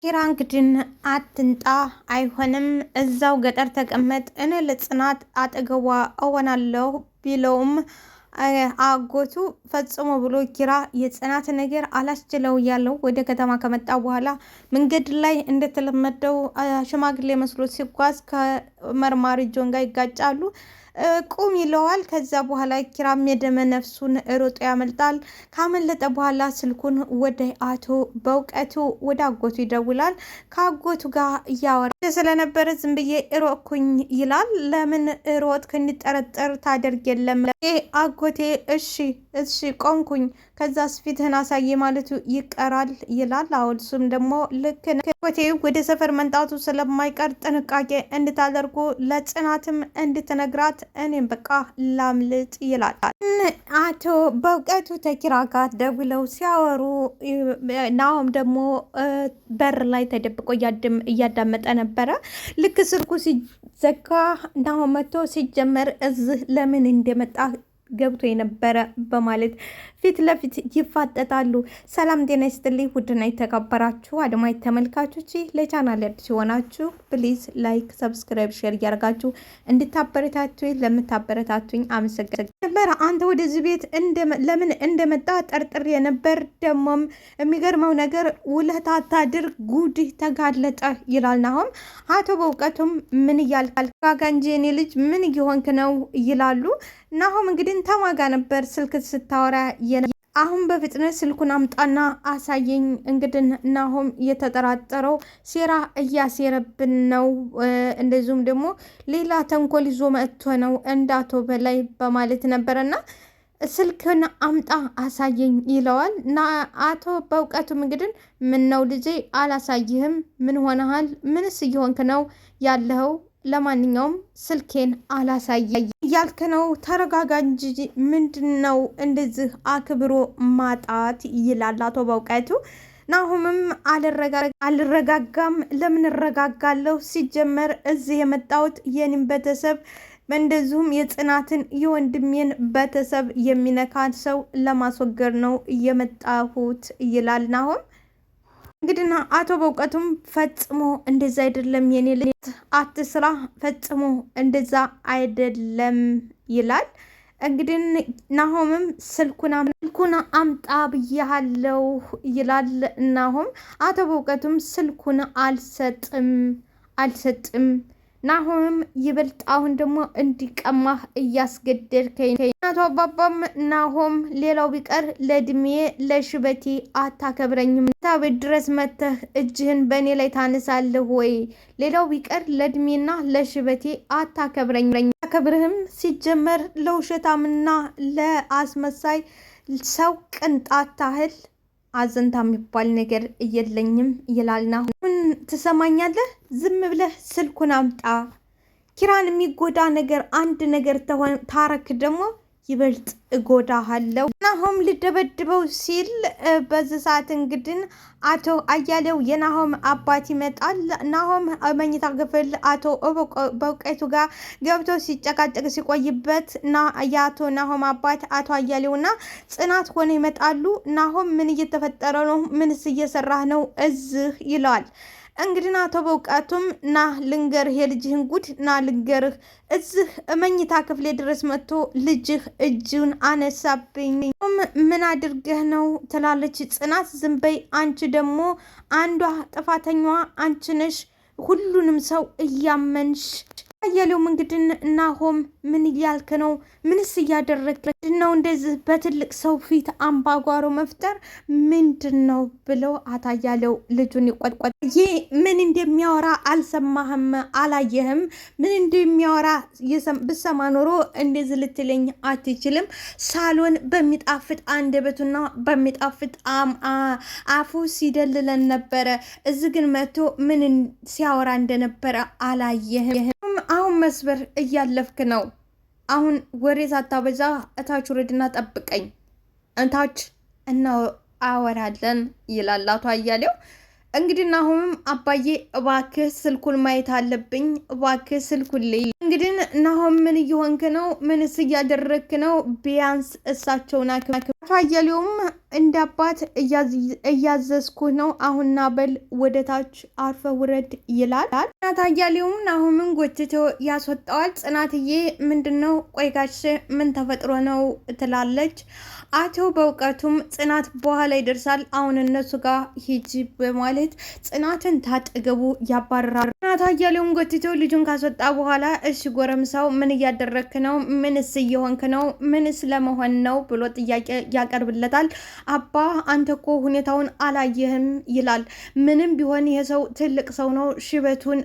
ኪራ እንግዲህ አትንጣ አይሆንም እዛው ገጠር ተቀመጥ እኔ ለጽናት አጠገቧ እሆናለሁ ቢለውም አጎቱ ፈጽሞ ብሎ ኪራ የጽናት ነገር አላስችለው ያለው ወደ ከተማ ከመጣ በኋላ መንገድ ላይ እንደተለመደው ሽማግሌ መስሎ ሲጓዝ ከመርማሪ ጆን ጋር ይጋጫሉ። ቁም ይለዋል። ከዛ በኋላ ኪራም የደመ ነፍሱን ሮጦ ያመልጣል። ካመለጠ በኋላ ስልኩን ወደ አቶ በእውቀቱ ወደ አጎቱ ይደውላል። ከአጎቱ ጋር እያወራ ስለነበረ ዝም ብዬ ሮጥኩኝ ይላል። ለምን ሮጥ ክንጠረጠር ታደርግ የለም አጎቴ እሺ ቆንኩኝ ከዛስ ፊትህን አሳየ ማለቱ ይቀራል ይላል። አሁን እሱም ደግሞ ልክ አጎቴ ወደ ሰፈር መንጣቱ ስለማይቀር ጥንቃቄ እንድታደርጉ ለጽናትም እንድትነግራት እኔም በቃ ላምልጥ ይላል። አቶ በእውቀቱ ተኪራ ጋር ደውለው ሲያወሩ ናሆም ደግሞ በር ላይ ተደብቆ እያዳመጠ ነበረ። ልክ ስልኩ ሲዘጋ ናሆም መጥቶ ሲጀመር እዚህ ለምን እንደመጣ ገብቶ የነበረ በማለት ፊት ለፊት ይፋጠጣሉ። ሰላም ጤና ይስጥልኝ ውድና የተከበራችሁ አድማጭ ተመልካቾች፣ ለቻናል አዲስ የሆናችሁ ፕሊዝ ላይክ፣ ሰብስክራይብ፣ ሼር እያደረጋችሁ እንድታበረታቱኝ ለምታበረታቱኝ አመሰግናለሁ። አንተ ወደዚህ ቤት ለምን እንደመጣ ጠርጥሬ ነበር። ደግሞም የሚገርመው ነገር ውለታ ታድር ጉድህ ተጋለጠ ይላል ናሆም። አቶ በእውቀቱም ምን እያልካል ጋጋ እንጂ የኔ ልጅ ምን እየሆንክ ነው ይላሉ። ናሆም እንግዲህ ተማጋ ነበር ስልክ ስታወራ አሁን በፍጥነት ስልኩን አምጣና አሳየኝ። እንግዲህ ናሆም የተጠራጠረው ሴራ እያሴረብን ነው፣ እንደዚሁም ደግሞ ሌላ ተንኮል ይዞ መጥቶ ነው እንዳቶ በላይ በማለት ነበረና ስልክን አምጣ አሳየኝ ይለዋል። አቶ በእውቀቱም እንግዲህ ምን ነው ልጄ አላሳይህም? ምን ሆነሃል? ምንስ እየሆንክ ነው ያለኸው? ለማንኛውም ስልኬን አላሳየ እያልክ ነው? ተረጋጋ እንጂ ምንድን ነው እንደዚህ አክብሮ ማጣት ይላል አቶ በእውቀቱ። ናሆምም አልረጋጋም። ለምን እረጋጋለሁ? ሲጀመር እዚህ የመጣሁት የኔን ቤተሰብ እንደዚሁም የጽናትን የወንድሜን ቤተሰብ የሚነካን ሰው ለማስወገድ ነው የመጣሁት ይላል ናሆም። እንግዲህ አቶ በእውቀቱም ፈጽሞ እንደዛ አይደለም የኔ ልጅ አትስራ፣ ፈጽሞ እንደዛ አይደለም ይላል። እንግዲህ ናሆምም ስልኩን አምጣ ብያሃለው ይላል ናሆም። አቶ በእውቀቱም ስልኩን አልሰጥም ናሆምም ይበልጥ አሁን ደግሞ እንዲቀማህ እያስገደድከኝ። አቶ አባባም ናሆም ሌላው ቢቀር ለእድሜ ለሽበቴ አታከብረኝም፣ ታቤት ድረስ መተህ እጅህን በእኔ ላይ ታነሳለህ ወይ? ሌላው ቢቀር ለእድሜና ለሽበቴ አታከብርህም። ሲጀመር ለውሸታምና ለአስመሳይ ሰው ቅንጣት ታህል አዘንታ የሚባል ነገር የለኝም ይላል ናሆም። ትሰማኛለህ? ዝም ብለህ ስልኩን አምጣ። ኪራን የሚጎዳ ነገር አንድ ነገር ታረክ ደግሞ ይበልጥ እጎዳሃለሁ። ናሆም ልደበድበው ሲል በዚህ ሰዓት እንግዲህ አቶ አያሌው የናሆም አባት ይመጣል። ናሆም መኝታ ክፍል አቶ በእውቀቱ ጋር ገብቶ ሲጨቃጨቅ ሲቆይበት የአቶ ናሆም አባት አቶ አያሌውና ጽናት ሆነ ይመጣሉ። ናሆም ምን እየተፈጠረ ነው? ምንስ እየሰራህ ነው እዚህ ይለዋል። እንግዲህ አቶ በእውቀቱም ና ልንገርህ የልጅህን ጉድ ና ልንገርህ፣ እዚህ መኝታ ክፍሌ ድረስ መጥቶ ልጅህ እጁን አነሳብኝ። ምን አድርገህ ነው ትላለች ጽናት። ዝም በይ አንቺ ደግሞ አንዷ ጥፋተኛዋ አንቺ ነሽ፣ ሁሉንም ሰው እያመንሽ። አያሌውም እንግዲህ ናሆም ምን እያልክ ነው? ምንስ እያደረግ ነው? እንደዚህ በትልቅ ሰው ፊት አምባጓሮ መፍጠር ምንድን ነው ብለው አታያለው ልጁን ይቆጥቆጥ። ይህ ምን እንደሚያወራ አልሰማህም? አላየህም? ምን እንደሚያወራ ብሰማ ኖሮ እንደዚህ ልትለኝ አትችልም። ሳሎን በሚጣፍጥ አንደበቱና በሚጣፍጥ አፉ ሲደልለን ነበረ። እዚህ ግን መጥቶ ምን ሲያወራ እንደነበረ አላየህም? አሁን መስበር እያለፍክ ነው። አሁን ወሬ ሳታበዛ እታች ውረድና ጠብቀኝ፣ እታች እናወራለን ይላል አቶ አያሌው። እንግዲህ አሁንም አባዬ እባክህ ስልኩን ማየት አለብኝ፣ እባክህ ስልኩን ልይ እንግዲህ ናሆም ምን እየሆንክ ነው? ምንስ እያደረግክ ነው? ቢያንስ እሳቸውን አቶ አያሌውም እንደ አባት እያዘዝኩ ነው። አሁንና በል ወደ ታች አርፈ ውረድ ይላል። ጽናት አያሌውም ናሆምን ጎትቶ ያስወጣዋል። ጽናትዬ ምንድን ነው? ቆይ ጋሽ ምን ተፈጥሮ ነው ትላለች። አቶ በእውቀቱም ጽናት በኋላ ይደርሳል፣ አሁን እነሱ ጋር ሂጂ በማለት ጽናትን ታጠገቡ ያባርራል። ጽናት አያሌውም ጎትቶ ልጁን ካስወጣ በኋላ እሺ ጎረምሳው ምን እያደረግክ ነው? ምንስ እየሆንክ ነው? ምንስ ለመሆን ነው ብሎ ጥያቄ ያቀርብለታል። አባ አንተ እኮ ሁኔታውን አላየህም ይላል። ምንም ቢሆን ይሄ ሰው ትልቅ ሰው ነው፣ ሽበቱን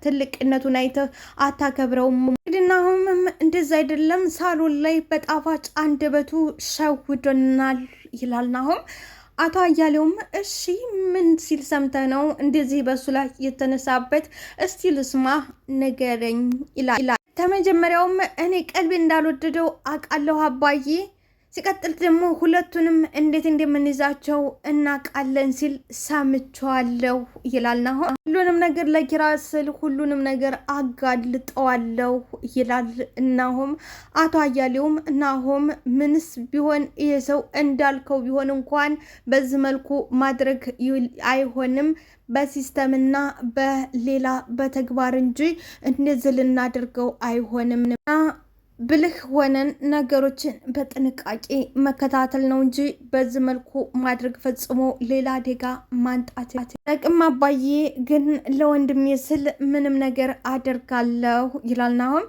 ትልቅነቱን አይተህ አታከብረውም። እንግዲናሁም እንደዛ አይደለም፣ ሳሎን ላይ በጣፋጭ አንደበቱ ሸውዶናል ይላል ናሆም። አቶ አያሌውም እሺ ምን ሲል ሰምተህ ነው እንደዚህ በሱ ላይ የተነሳበት? እስቲ ልስማ ንገረኝ ይላል። ከመጀመሪያውም እኔ ቀልቤ እንዳልወደደው አውቃለሁ አባዬ፣ ሲቀጥል ደግሞ ሁለቱንም እንዴት እንደምንይዛቸው እናውቃለን ሲል ሰምቼዋለሁ ይላል ናሆም። ሁሉንም ነገር ለኪራ ስል ሁሉንም ነገር አጋልጠዋለሁ ይላል ናሆም። አቶ አያሌውም ናሆም ምንስ ቢሆን ይሄ ሰው እንዳልከው ቢሆን እንኳን በዚህ መልኩ ማድረግ አይሆንም፣ በሲስተምና በሌላ በተግባር እንጂ እንደዚህ ልናደርገው አይሆንም። ብልህ ሆነን ነገሮችን በጥንቃቄ መከታተል ነው እንጂ በዚህ መልኩ ማድረግ ፈጽሞ ሌላ አደጋ ማንጣት ጠቅም። አባዬ ግን ለወንድሜ ስል ምንም ነገር አደርጋለሁ ይላል ናሆም።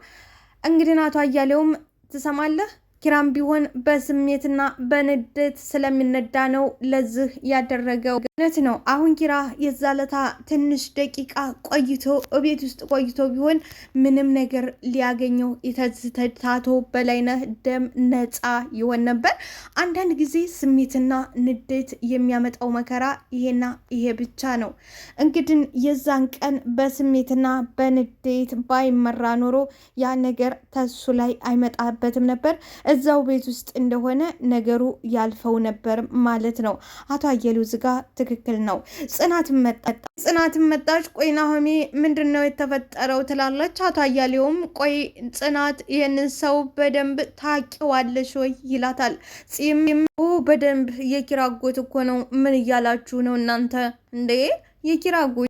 እንግዲህ አቶ አያሌውም ትሰማለህ፣ ኪራም ቢሆን በስሜትና በንዴት ስለሚነዳ ነው ለዚህ ያደረገው። እውነት ነው። አሁን ኪራ የዛለታ ትንሽ ደቂቃ ቆይቶ እቤት ውስጥ ቆይቶ ቢሆን ምንም ነገር ሊያገኘው የተዝተታቶ በላይነህ ደም ነፃ ይሆን ነበር። አንዳንድ ጊዜ ስሜትና ንዴት የሚያመጣው መከራ ይሄና ይሄ ብቻ ነው። እንግዲህ የዛን ቀን በስሜትና በንዴት ባይመራ ኖሮ ያ ነገር ተሱ ላይ አይመጣበትም ነበር። እዛው ቤት ውስጥ እንደሆነ ነገሩ ያልፈው ነበር ማለት ነው። አቶ አያሌው ዝጋ ትክክል ነው። ጽናትም መጣች። ቆይ ናሆሜ ምንድን ነው የተፈጠረው ትላለች። አቶ አያሌውም ቆይ ጽናት ይህንን ሰው በደንብ ታውቂዋለሽ ወይ ይላታል። ጺም በደንብ የኪራ አጎት እኮ ነው። ምን እያላችሁ ነው እናንተ እንዴ? የኪራ አጎት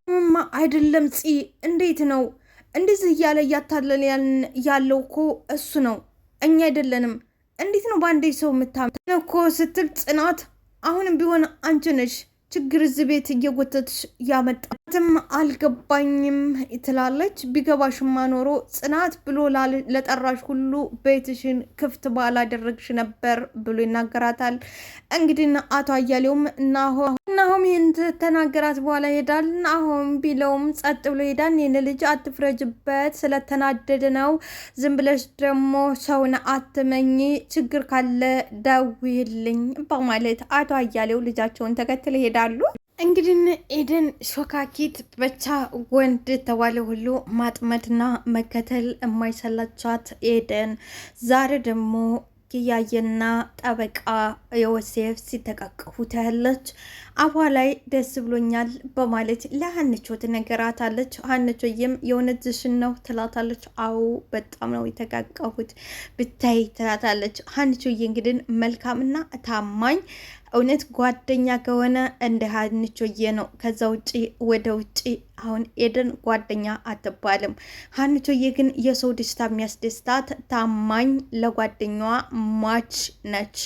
አይደለም ጺ እንዴት ነው እንደዚህ እያለ እያታለለ ያለው እኮ እሱ ነው፣ እኛ አይደለንም። እንዴት ነው በአንዴ ሰው የምታምነው እኮ ስትል ጽናት አሁንም ቢሆን አንቺ ነሽ ችግር እዚህ ቤት እየጎተትሽ ያመጣትም አልገባኝም ትላለች። ቢገባሽማ ኖሮ ጽናት ብሎ ለጠራሽ ሁሉ ቤትሽን ክፍት ባላደረግሽ ነበር ብሎ ይናገራታል። እንግዲህ አቶ አያሌውም ናሆም ይህን ተናገራት በኋላ ይሄዳል። ናሆም ቢለውም ጸጥ ብሎ ይሄዳል። ይህን ልጅ አትፍረጅበት፣ ስለተናደደ ነው። ዝም ብለሽ ደግሞ ሰውን አትመኝ፣ ችግር ካለ ደውይልኝ በማለት አቶ አያሌው ልጃቸውን ተከትለ ይሄዳል። እንግዲህ ኤደን ሾካኪት ብቻ ወንድ ተባለ ሁሉ ማጥመድና መከተል የማይሰላቻት ኤደን ዛሬ ደግሞ ኪያየና ጠበቃ ዮሴፍ ሲተቃቀፉ ታያለች። አፏ ላይ ደስ ብሎኛል በማለት ለሀንቾ ትነግራታለች። ሀንቾዬም የእውነትሽን ነው ትላታለች። አዎ በጣም ነው የተቃቀፉት ብታይ ትላታለች። ሀንቾዬ እንግዲህ መልካምና ታማኝ እውነት ጓደኛ ከሆነ እንደ ሀንቾዬ ነው። ከዛ ውጪ ወደ ውጪ አሁን ኤደን ጓደኛ አትባልም። ሀንቾዬ ግን የሰው ደስታ የሚያስደስታት ታማኝ፣ ለጓደኛዋ ሟች ነች።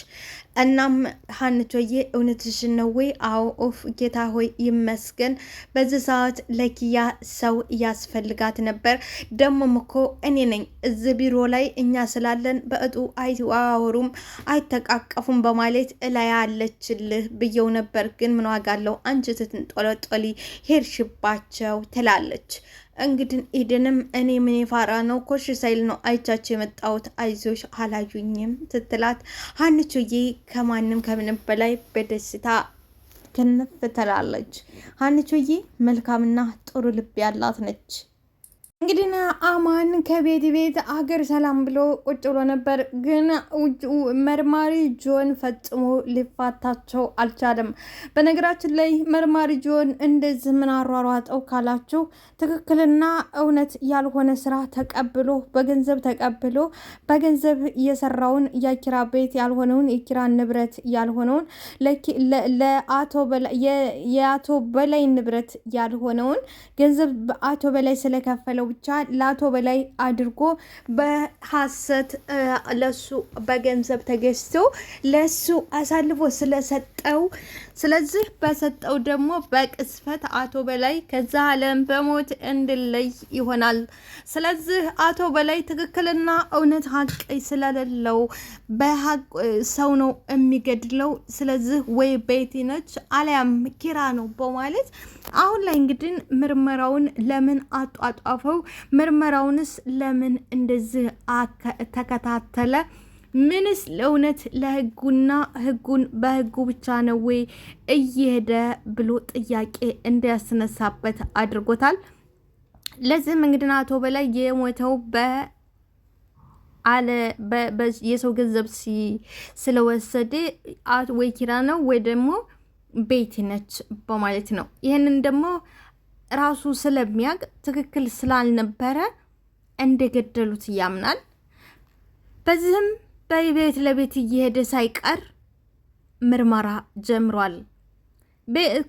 እናም ሀንቾዬ እውነትሽን ነው ወይ? አዎ ኦፍ ጌታ ሆይ ይመስገን። በዚህ ሰዓት ለኪያ ሰው ያስፈልጋት ነበር። ደሞም እኮ እኔ ነኝ እዚህ ቢሮ ላይ እኛ ስላለን በእጡ አይዋወሩም አይተቃቀፉም በማለት እላይ አለችልህ ብየው ነበር። ግን ምን ዋጋ አለው አንቺ ትትንጦለጦሊ ሄድሽባቸው ትላለች። እንግዲህ ኤደንም እኔ ምን ፋራ ነው ኮሽ ሳይል ነው አይቻቸው የመጣሁት፣ አይዞሽ አላዩኝም ስትላት ሀንቾዬ ከማንም ከምንም በላይ በደስታ ክንፍ ትላለች። ሀንቾዬ መልካምና ጥሩ ልብ ያላት ነች። እንግዲህ አማን ከቤት ቤት አገር ሰላም ብሎ ቁጭ ብሎ ነበር። ግን መርማሪ ጆን ፈጽሞ ሊፋታቸው አልቻለም። በነገራችን ላይ መርማሪ ጆን እንደዚህ ምን አሯሯጠው ካላችሁ ትክክልና እውነት ያልሆነ ስራ ተቀብሎ በገንዘብ የሰራውን የኪራ ቤት ያልሆነውን የኪራ ንብረት ያልሆነውን የአቶ በላይ ንብረት ያልሆነውን ገንዘብ አቶ በላይ ስለከፈለው ብቻ ለአቶ በላይ አድርጎ በሐሰት ለሱ በገንዘብ ተገዝቶ ለሱ አሳልፎ ስለሰጠው፣ ስለዚህ በሰጠው ደግሞ በቅስፈት አቶ በላይ ከዛ ዓለም በሞት እንድለይ ይሆናል። ስለዚህ አቶ በላይ ትክክልና እውነት ሀቅ ስለሌለው በሀቅ ሰው ነው የሚገድለው። ስለዚህ ወይ ቤቲ ነች አሊያም ኪራ ነው በማለት አሁን ላይ እንግዲህ ምርመራውን ለምን አጧጧፈው? ምርመራውንስ ለምን እንደዚህ ተከታተለ? ምንስ ለእውነት ለህጉና ህጉን በህጉ ብቻ ነው ወይ እየሄደ ብሎ ጥያቄ እንዲያስነሳበት አድርጎታል። ለዚህም እንግዲህ አቶ በላይ የሞተው የሰው ገንዘብ ስለወሰደ ወይ ኪራ ነው ወይ ደግሞ ቤቲ ነች በማለት ነው። ይህንን ደግሞ ራሱ ስለሚያውቅ ትክክል ስላልነበረ እንደገደሉት ያምናል። በዚህም በቤት ለቤት እየሄደ ሳይቀር ምርመራ ጀምሯል።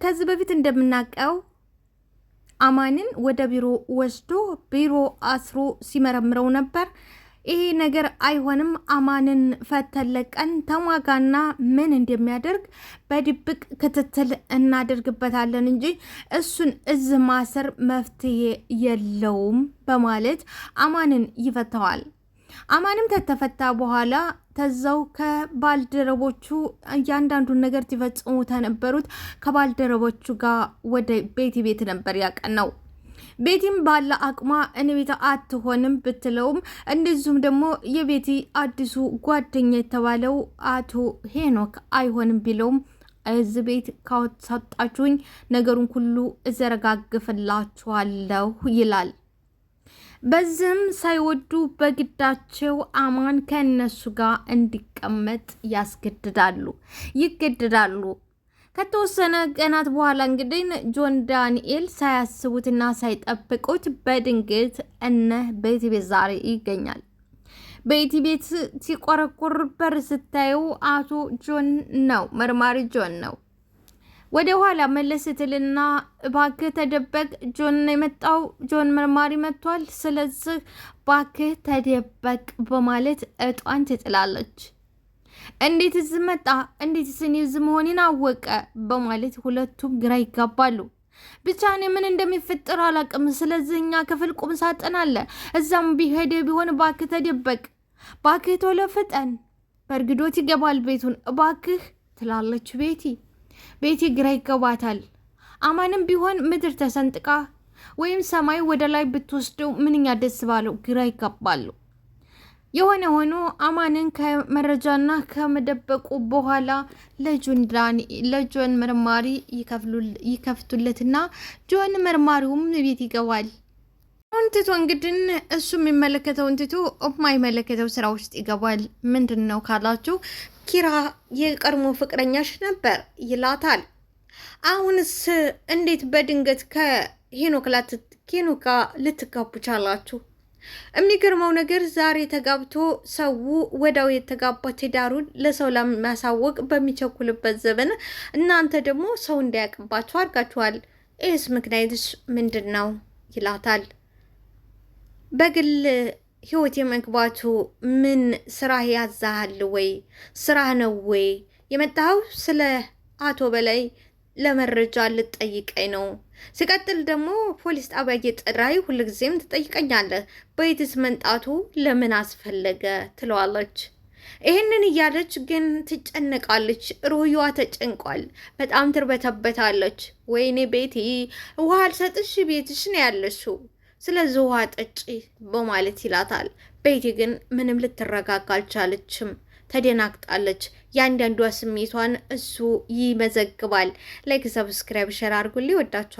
ከዚህ በፊት እንደምናውቀው አማንን ወደ ቢሮ ወስዶ ቢሮ አስሮ ሲመረምረው ነበር። ይሄ ነገር አይሆንም፣ አማንን ፈተለቀን ተሟጋና ምን እንደሚያደርግ በድብቅ ክትትል እናደርግበታለን እንጂ እሱን እዚህ ማሰር መፍትሄ የለውም በማለት አማንን ይፈተዋል። አማንም ተተፈታ በኋላ ተዛው ከባልደረቦቹ እያንዳንዱን ነገር ሲፈጽሙ ተነበሩት ከባልደረቦቹ ጋር ወደ ቤቲ ቤት ነበር ያቀናው። ቤቲም ባለ አቅሟ እኔ ቤት አትሆንም ብትለውም እንደዚሁም ደግሞ የቤቲ አዲሱ ጓደኛ የተባለው አቶ ሄኖክ አይሆንም ቢለውም እዚህ ቤት ካወጣችሁኝ ነገሩን ሁሉ እዘረጋግፍላችኋለሁ ይላል። በዚህም ሳይወዱ በግዳቸው አማን ከእነሱ ጋር እንዲቀመጥ ይገድዳሉ። ከተወሰነ ቀናት በኋላ እንግዲህ ጆን ዳንኤል ሳያስቡትና ሳይጠብቁት በድንገት እነ ቤቲ ቤት ዛሬ ይገኛል። ቤቲ ቤት ሲቆረቆር በር ስታዩ አቶ ጆን ነው፣ መርማሪ ጆን ነው። ወደ ኋላ መለስ ስትልና ባክህ ተደበቅ፣ ጆን ነው የመጣው፣ ጆን መርማሪ መጥቷል፣ ስለዚህ ባክህ ተደበቅ በማለት እጧን ትጥላለች። እንዴት እዚህ መጣ? እንዴት ስኒ እዚህ መሆኔን አወቀ? በማለት ሁለቱም ግራ ይጋባሉ። ብቻ እኔ ምን እንደሚፈጠር አላቅም። ስለዚህ እኛ ክፍል ቁም ሳጥን አለ፣ እዛም ቢሄድ ቢሆን ባክህ ተደበቅ፣ ባክህ ቶሎ ፍጠን፣ በእርግዶት ይገባል ቤቱን ባክህ ትላለች ቤቲ ግራ ይገባታል። አማንም ቢሆን ምድር ተሰንጥቃ ወይም ሰማይ ወደ ላይ ብትወስደው ምንኛ ደስ ባለው፣ ግራ ይጋባሉ። የሆነ ሆኖ አማንን ከመረጃና ከመደበቁ በኋላ ለጆን መርማሪ ይከፍቱለትና ጆን መርማሪውም ቤት ይገባል። አሁን ትቶ እንግዲህ እሱ የሚመለከተውን ትቶ የማይመለከተው ስራ ውስጥ ይገባል። ምንድን ነው ካላችሁ ኪራ የቀድሞ ፍቅረኛሽ ነበር ይላታል። አሁንስ እንዴት በድንገት ከሄኖክ ልትጋቡ ቻላችሁ? የሚገርመው ነገር ዛሬ ተጋብቶ ሰው ወዳው የተጋባ ትዳሩን ለሰው ለማሳወቅ በሚቸኩልበት ዘመን እናንተ ደግሞ ሰው እንዳያውቅባችሁ አድርጋችኋል። ይህስ ምክንያትሽ ምንድን ነው ይላታል። በግል ህይወት የመግባቱ ምን ስራ ያዛሃል ወይ? ስራ ነው ወይ የመጣው? ስለ አቶ በላይ ለመረጃ ልትጠይቀኝ ነው። ሲቀጥል ደግሞ ፖሊስ ጣቢያ እየጠራይ ሁልጊዜም ትጠይቀኛለህ። በየትስ መንጣቱ ለምን አስፈለገ ትለዋለች። ይህንን እያለች ግን ትጨነቃለች። ሩህዋ ተጨንቋል። በጣም ትርበተበታለች። ወይኔ ቤቲ ውሃ አልሰጥሽ፣ ቤትሽ ነው ያለሽው፣ ስለዚህ ውሃ ጠጪ በማለት ይላታል። ቤቲ ግን ምንም ልትረጋጋ አልቻለችም። ተደናግጣለች። ያንዳንዷ ስሜቷን እሱ ይመዘግባል። ላይክ፣ ሰብስክራይብ፣ ሸር አድርጉልኝ። ወዳችኋል።